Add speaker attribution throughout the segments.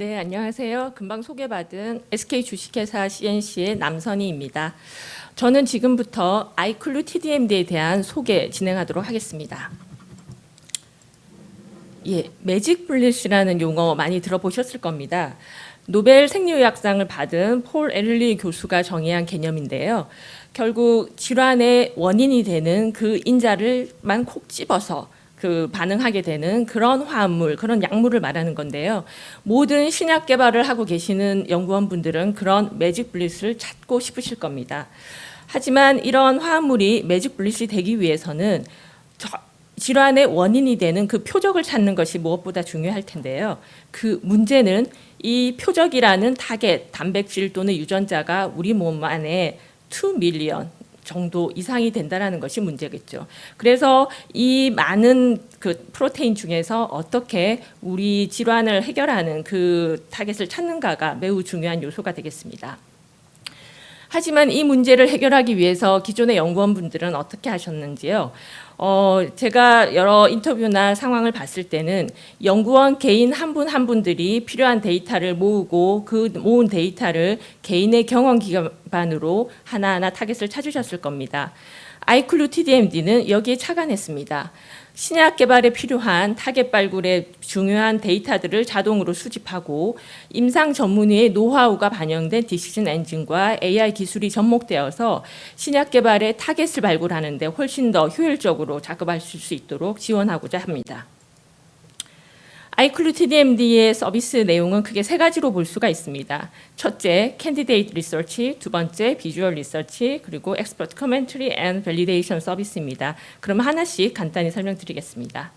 Speaker 1: 네, 안녕하세요. 금방 소개받은 SK 주식회사 CNC의 남선희입니다. 저는 지금부터 아이클루 TDMD에 대한 소개 진행하도록 하겠습니다. 예, 매직 블릿이라는 용어 많이 들어보셨을 겁니다. 노벨 생리의학상을 받은 폴 에를리 교수가 정의한 개념인데요. 결국 질환의 원인이 되는 그 인자를만 콕 집어서 반응하게 되는 그런 화합물, 그런 약물을 말하는 건데요. 모든 신약 개발을 하고 계시는 연구원분들은 그런 매직 블릿을 찾고 싶으실 겁니다. 하지만 이런 화합물이 매직 블릿이 되기 위해서는 질환의 원인이 되는 그 표적을 찾는 것이 무엇보다 중요할 텐데요. 그 문제는 이 표적이라는 타겟, 단백질 또는 유전자가 우리 몸 안에 2 밀리언 정도 이상이 된다는 것이 문제겠죠. 그래서 이 많은 그 프로테인 중에서 어떻게 우리 질환을 해결하는 그 타겟을 찾는가가 매우 중요한 요소가 되겠습니다. 하지만 이 문제를 해결하기 위해서 기존의 연구원분들은 어떻게 하셨는지요? 제가 여러 인터뷰나 상황을 봤을 때는 연구원 개인 한 분 한 분들이 필요한 데이터를 모으고 그 모은 데이터를 개인의 경험 기반으로 하나하나 타겟을 찾으셨을 겁니다. 아이클루 TDMD는 여기에 착안했습니다. 신약 개발에 필요한 타겟 발굴의 중요한 데이터들을 자동으로 수집하고 임상 전문의의 노하우가 반영된 디시전 엔진과 AI 기술이 접목되어서 신약 개발의 타겟을 발굴하는 데 훨씬 더 효율적으로 작업하실 수 있도록 지원하고자 합니다. 아이클루 TDMD의 서비스 내용은 크게 세 가지로 볼 수가 있습니다. 첫째, 캔디데이트 리서치, 두 번째, 비주얼 리서치, 그리고 엑스퍼트 커멘터리 앤 밸리데이션 서비스입니다. 그럼 하나씩 간단히 설명드리겠습니다.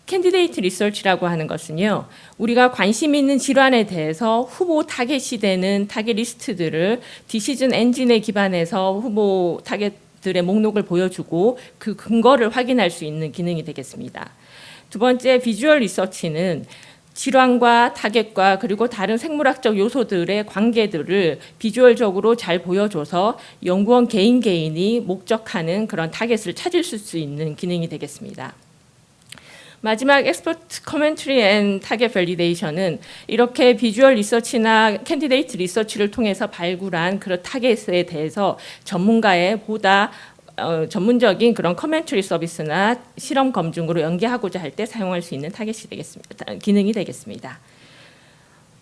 Speaker 1: 캔디데이트 리서치라고 하는 것은요, 우리가 관심 있는 질환에 대해서 후보 타겟이 되는 타겟 리스트들을 디시즌 엔진에 기반해서 후보 타겟들의 목록을 보여주고 그 근거를 확인할 수 있는 기능이 되겠습니다. 두 번째, 비주얼 리서치는 질환과 타겟과 그리고 다른 생물학적 요소들의 관계들을 비주얼적으로 잘 보여줘서 연구원 개인이 목적하는 그런 타겟을 찾을 수 있는 기능이 되겠습니다. 마지막 엑스퍼트 커멘터리 앤 타겟 밸리데이션은 이렇게 비주얼 리서치나 캔디데이트 리서치를 통해서 발굴한 그런 타겟에 대해서 전문가의 보다 전문적인 그런 커멘터리 서비스나 실험 검증으로 연계하고자 할 때 사용할 수 있는 타겟이 되겠습니다. 기능이 되겠습니다.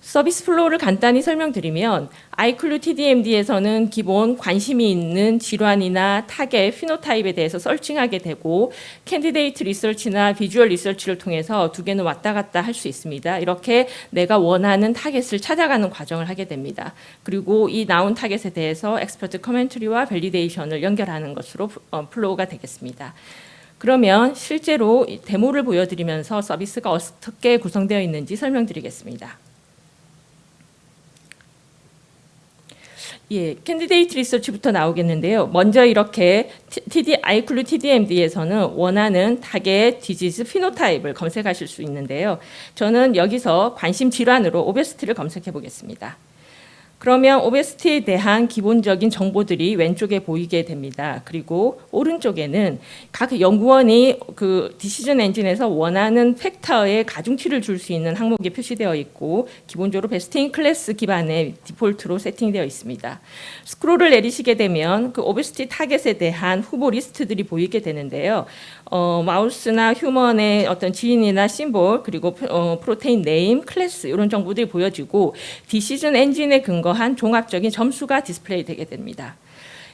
Speaker 1: 서비스 플로우를 간단히 설명드리면 아이클루 TDMD에서는 기본 관심이 있는 질환이나 타겟, 피노타입에 대해서 서칭하게 되고 캔디데이트 리서치나 비주얼 리서치를 통해서 두 개는 왔다 갔다 할 수 있습니다. 이렇게 내가 원하는 타겟을 찾아가는 과정을 하게 됩니다. 그리고 이 나온 타겟에 대해서 엑스퍼트 커멘터리와 밸리데이션을 연결하는 것으로 플로우가 되겠습니다. 그러면 실제로 데모를 보여드리면서 서비스가 어떻게 구성되어 있는지 설명드리겠습니다. 예, 캔디데이트 리서치부터 나오겠는데요. 먼저 이렇게 아이클루 TDMD에서는 원하는 타겟 디지즈 피노타입을 검색하실 수 있는데요. 저는 여기서 관심 질환으로 오베시티를 검색해 보겠습니다. 그러면 오베시티에 대한 기본적인 정보들이 왼쪽에 보이게 됩니다. 그리고 오른쪽에는 각 연구원이 그 디시전 엔진에서 원하는 팩터의 가중치를 줄 수 있는 항목이 표시되어 있고 기본적으로 베스트 인 클래스 기반의 디폴트로 세팅되어 있습니다. 스크롤을 내리시게 되면 그 오베시티 타겟에 대한 후보 리스트들이 보이게 되는데요. 마우스나 휴먼의 어떤 지인이나 심볼 그리고 프로테인 네임, 클래스 이런 정보들이 보여지고 디시전 엔진에 근거한 종합적인 점수가 디스플레이 되게 됩니다.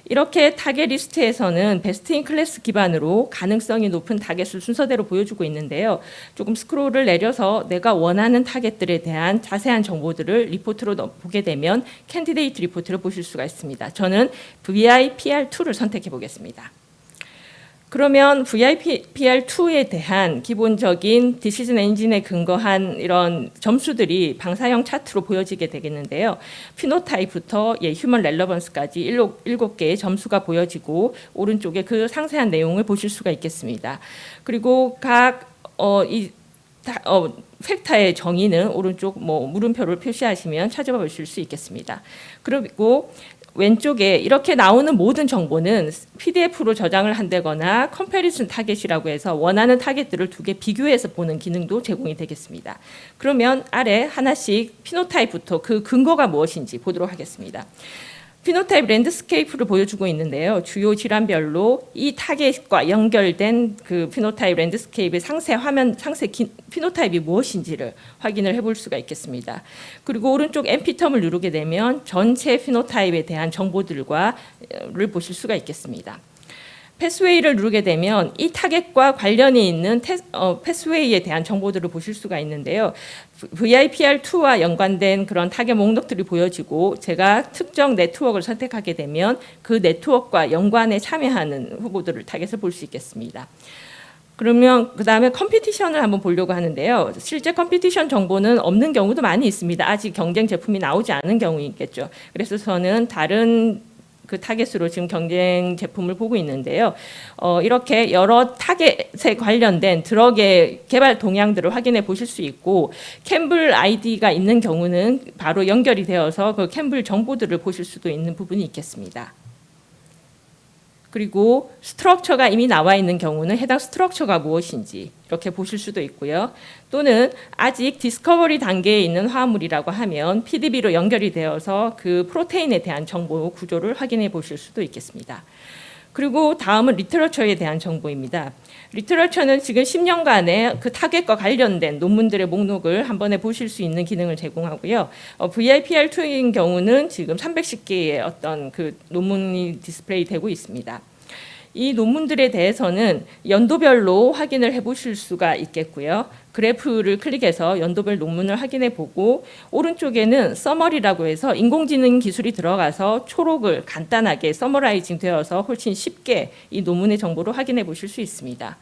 Speaker 1: 이렇게 타겟 리스트에서는 베스트 인 클래스 기반으로 가능성이 높은 타겟을 순서대로 보여주고 있는데요. 조금 스크롤을 내려서 내가 원하는 타겟들에 대한 자세한 정보들을 리포트로 보게 되면 캔디데이트 리포트를 보실 수가 있습니다. 저는 VIPR2를 선택해 보겠습니다. 그러면 VIPR2에 대한 기본적인 디시전 엔진에 근거한 이런 점수들이 방사형 차트로 보여지게 되겠는데요. 피노타입부터 휴먼 렐러번스까지 7개의 점수가 보여지고 오른쪽에 그 상세한 내용을 보실 수가 있겠습니다. 그리고 각 팩터의 정의는 오른쪽 물음표를 표시하시면 찾아보실 수 있겠습니다. 그리고 왼쪽에 이렇게 나오는 모든 정보는 PDF로 저장을 한다거나 컴패리슨 타겟이라고 해서 원하는 타겟들을 두 개 비교해서 보는 기능도 제공이 되겠습니다. 그러면 아래 하나씩 피노타입부터 그 근거가 무엇인지 보도록 하겠습니다. 피노타입 랜드스케이프를 보여주고 있는데요. 주요 질환별로 이 타겟과 연결된 그 피노타입 랜드스케이프의 상세 피노타입이 무엇인지를 확인을 해볼 수가 있겠습니다. 그리고 오른쪽 MP 텀을 누르게 되면 전체 피노타입에 대한 정보들과 를 보실 수가 있겠습니다. 패스웨이를 누르게 되면 이 타겟과 관련이 있는 패스웨이에 대한 정보들을 보실 수가 있는데요. VIPR2와 연관된 그런 타겟 목록들이 보여지고 제가 특정 네트워크를 선택하게 되면 그 네트워크와 연관에 참여하는 후보들을 타겟을 볼 수 있겠습니다. 그러면 그 다음에 컴피티션을 한번 보려고 하는데요. 실제 컴피티션 정보는 없는 경우도 많이 있습니다. 아직 경쟁 제품이 나오지 않은 경우이 있겠죠. 그래서 저는 다른 그 타겟으로 지금 경쟁 제품을 보고 있는데요. 이렇게 여러 타겟에 관련된 드럭의 개발 동향들을 확인해 보실 수 있고 캠블 아이디가 있는 경우는 바로 연결이 되어서 그 캠블 정보들을 보실 수도 있는 부분이 있겠습니다. 그리고 스트럭처가 이미 나와 있는 경우는 해당 스트럭처가 무엇인지 이렇게 보실 수도 있고요. 또는 아직 디스커버리 단계에 있는 화합물이라고 하면 PDB로 연결이 되어서 그 프로테인에 대한 정보 구조를 확인해 보실 수도 있겠습니다. 그리고 다음은 리터러처에 대한 정보입니다. 리터러처는 지금 10년간의 그 타겟과 관련된 논문들의 목록을 한 번에 보실 수 있는 기능을 제공하고요. VIPR2인 경우는 지금 310개의 어떤 그 논문이 디스플레이 되고 있습니다. 이 논문들에 대해서는 연도별로 확인을 해보실 수가 있겠고요. 그래프를 클릭해서 연도별 논문을 확인해 보고 오른쪽에는 서머리라고 해서 인공지능 기술이 들어가서 초록을 간단하게 서머라이징 되어서 훨씬 쉽게 이 논문의 정보를 확인해 보실 수 있습니다.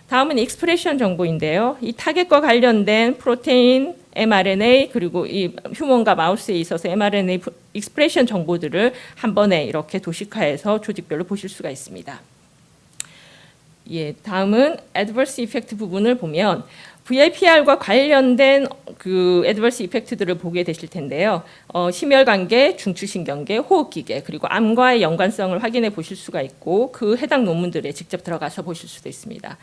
Speaker 1: 다음은 익스프레션 정보인데요. 이 타겟과 관련된 프로테인, mRNA 그리고 이 휴먼과 마우스에 있어서 mRNA 익스프레션 정보들을 한 번에 이렇게 도식화해서 조직별로 보실 수가 있습니다. 예, 다음은 adverse effect 부분을 보면 VIPR과 관련된 그 adverse effect들을 보게 되실 텐데요. 심혈관계, 중추신경계, 호흡기계 그리고 암과의 연관성을 확인해 보실 수가 있고 그 해당 논문들에 직접 들어가서 보실 수도 있습니다.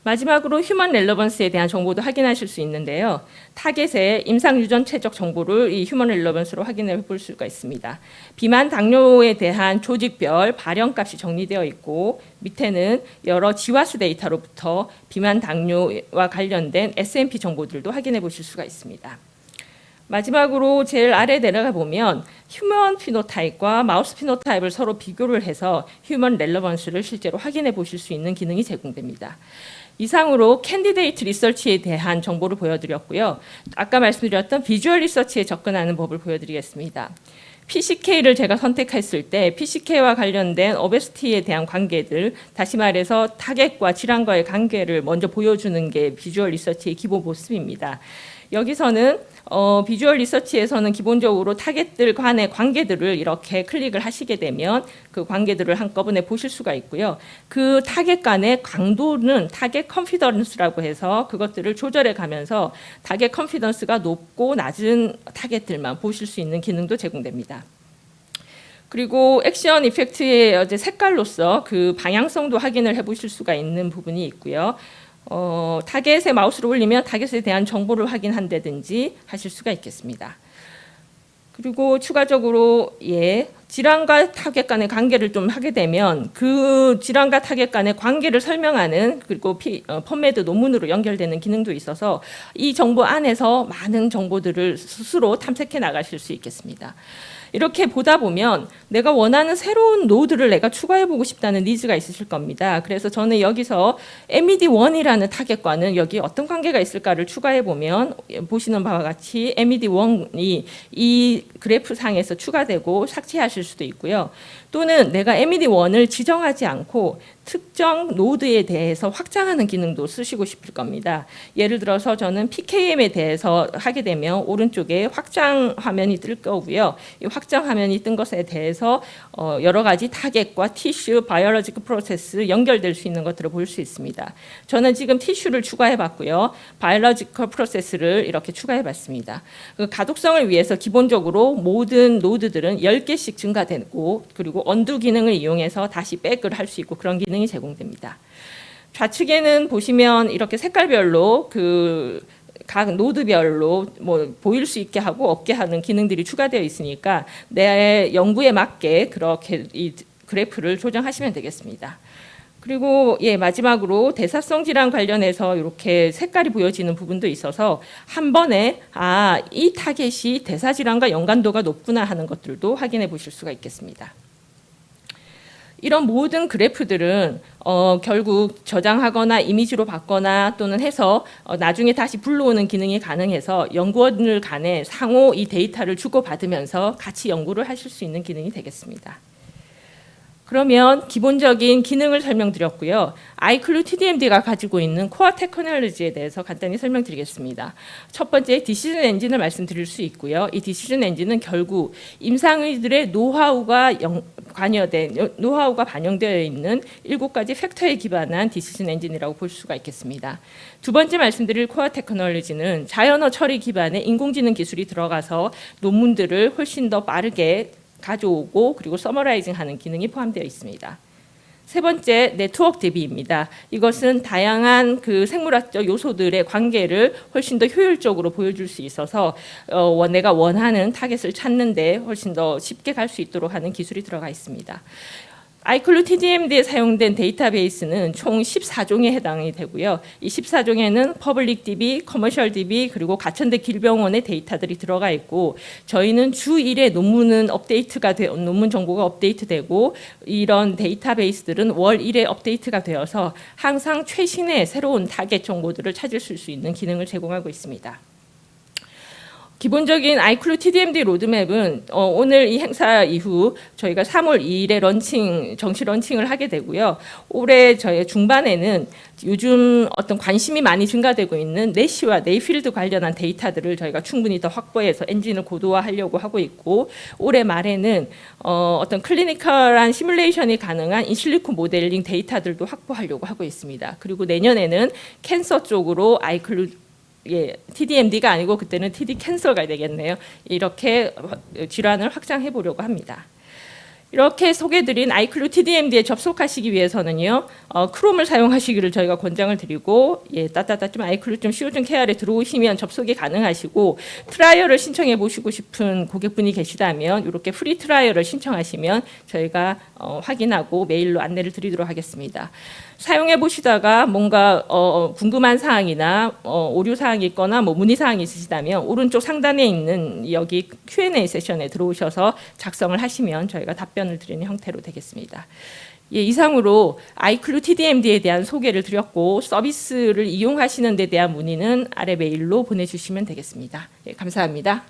Speaker 1: 마지막으로 휴먼 렐러번스에 대한 정보도 확인하실 수 있는데요. 타겟의 임상 유전체적 정보를 이 휴먼 렐러번스로 확인해 볼 수가 있습니다. 비만 당뇨에 대한 조직별 발현값이 정리되어 있고 밑에는 여러 지화수 데이터로부터 비만 당뇨와 관련된 SMP 정보들도 확인해 보실 수가 있습니다. 마지막으로 제일 아래 내려가 보면 휴먼 피노타입과 마우스 피노타입을 서로 비교를 해서 휴먼 렐러번스를 실제로 확인해 보실 수 있는 기능이 제공됩니다. 이상으로 캔디데이트 리서치에 대한 정보를 보여드렸고요. 아까 말씀드렸던 비주얼 리서치에 접근하는 법을 보여드리겠습니다. PCK를 제가 선택했을 때 PCK와 관련된 오베스티에 대한 관계들, 다시 말해서 타겟과 질환과의 관계를 먼저 보여주는 게 비주얼 리서치의 기본 모습입니다. 여기서는 비주얼 리서치에서는 기본적으로 타겟들 간의 관계들을 이렇게 클릭을 하시게 되면 그 관계들을 한꺼번에 보실 수가 있고요. 그 타겟 간의 강도는 타겟 컨피던스라고 해서 그것들을 조절해 가면서 타겟 컨피던스가 높고 낮은 타겟들만 보실 수 있는 기능도 제공됩니다. 그리고 액션 이펙트의 색깔로서 그 방향성도 확인을 해보실 수가 있는 부분이 있고요. 타겟에 마우스를 올리면 타겟에 대한 정보를 확인한다든지 하실 수가 있겠습니다. 그리고 추가적으로 질환과 타겟 간의 관계를 좀 하게 되면 그 질환과 타겟 간의 관계를 설명하는 그리고 펀메드 논문으로 연결되는 기능도 있어서 이 정보 안에서 많은 정보들을 스스로 탐색해 나가실 수 있겠습니다. 이렇게 보다 보면 내가 원하는 새로운 노드를 내가 추가해보고 싶다는 니즈가 있으실 겁니다. 그래서 저는 여기서 MED1이라는 타겟과는 여기 어떤 관계가 있을까를 추가해보면 보시는 바와 같이 MED1이 이 그래프상에서 추가되고 삭제하실 수도 있고요. 또는 내가 MED1을 지정하지 않고 특정 노드에 대해서 확장하는 기능도 쓰시고 싶을 겁니다. 예를 들어서 저는 PKM에 대해서 하게 되면 오른쪽에 확장 화면이 뜰 거고요. 이 확장 화면이 뜬 것에 대해서 여러 가지 타겟과 티슈, 바이올로지컬 프로세스 연결될 수 있는 것들을 볼 수 있습니다. 저는 지금 티슈를 추가해 봤고요. 바이올로지컬 프로세스를 이렇게 추가해 봤습니다. 그 가독성을 위해서 기본적으로 모든 노드들은 10개씩 증가되고 그리고 언두 기능을 이용해서 다시 백을 할 수 있고 그런 기능이 제공됩니다. 좌측에는 보시면 이렇게 색깔별로 각 노드별로 뭐 보일 수 있게 하고 없게 하는 기능들이 추가되어 있으니까 내 연구에 맞게 그렇게 이 그래프를 조정하시면 되겠습니다. 그리고 마지막으로 대사성 질환 관련해서 이렇게 색깔이 보여지는 부분도 있어서 한 번에 이 타겟이 대사 질환과 연관도가 높구나 하는 것들도 확인해 보실 수가 있겠습니다. 이런 모든 그래프들은 결국 저장하거나 이미지로 받거나 또는 해서 나중에 다시 불러오는 기능이 가능해서 연구원들 간에 상호 이 데이터를 주고받으면서 같이 연구를 하실 수 있는 기능이 되겠습니다. 그러면 기본적인 기능을 설명드렸고요. 아이클루 TDMD가 가지고 있는 코어 테크놀로지에 대해서 간단히 설명드리겠습니다. 첫 번째 디시전 엔진을 말씀드릴 수 있고요. 이 디시전 엔진은 결국 임상의들의 노하우가 반영되어 있는 7가지 팩터에 기반한 디시전 엔진이라고 볼 수가 있겠습니다. 두 번째 말씀드릴 코어 테크놀로지는 자연어 처리 기반의 인공지능 기술이 들어가서 논문들을 훨씬 더 빠르게 가져오고 그리고 서머라이징하는 기능이 포함되어 있습니다. 세 번째 네트워크 대비입니다. 이것은 다양한 그 생물학적 요소들의 관계를 훨씬 더 효율적으로 보여줄 수 있어서 내가 원하는 타겟을 찾는데 훨씬 더 쉽게 갈 수 있도록 하는 기술이 들어가 있습니다. 아이클루 TDMD에 사용된 데이터베이스는 총 14종에 해당이 되고요. 이 14종에는 퍼블릭 DB, 커머셜 DB 그리고 가천대 길병원의 데이터들이 들어가 있고 저희는 주 1회 논문 정보가 업데이트되고 이런 데이터베이스들은 월 1회 업데이트가 되어서 항상 최신의 새로운 타겟 정보들을 찾을 수 있는 기능을 제공하고 있습니다. 기본적인 아이클루 TDMD 로드맵은 오늘 이 행사 이후 저희가 3월 2일에 정시 런칭을 하게 되고요. 올해 저희 중반에는 요즘 어떤 관심이 많이 증가되고 있는 내시와 네이필드 관련한 데이터들을 저희가 충분히 더 확보해서 엔진을 고도화하려고 하고 있고 올해 말에는 어떤 클리니컬한 시뮬레이션이 가능한 인실리코 모델링 데이터들도 확보하려고 하고 있습니다. 그리고 내년에는 캔서 쪽으로 아이클루 TDMD가 아니고 그때는 TD 캔서가 되겠네요. 이렇게 질환을 확장해 보려고 합니다. 이렇게 소개드린 아이클루 TDMD에 접속하시기 위해서는요, 크롬을 사용하시기를 저희가 권장을 드리고, 아이클루 co.kr에 들어오시면 접속이 가능하시고, 트라이얼을 신청해 보시고 싶은 고객분이 계시다면, 이렇게 프리 트라이얼을 신청하시면 저희가 확인하고 메일로 안내를 드리도록 하겠습니다. 사용해 보시다가 뭔가 궁금한 사항이나 오류 사항이 있거나 문의 사항이 있으시다면 오른쪽 상단에 있는 여기 Q&A 세션에 들어오셔서 작성을 하시면 저희가 답변을 드리는 형태로 되겠습니다. 이상으로 아이클루 TDMD에 대한 소개를 드렸고 서비스를 이용하시는 데 대한 문의는 아래 메일로 보내주시면 되겠습니다. 감사합니다.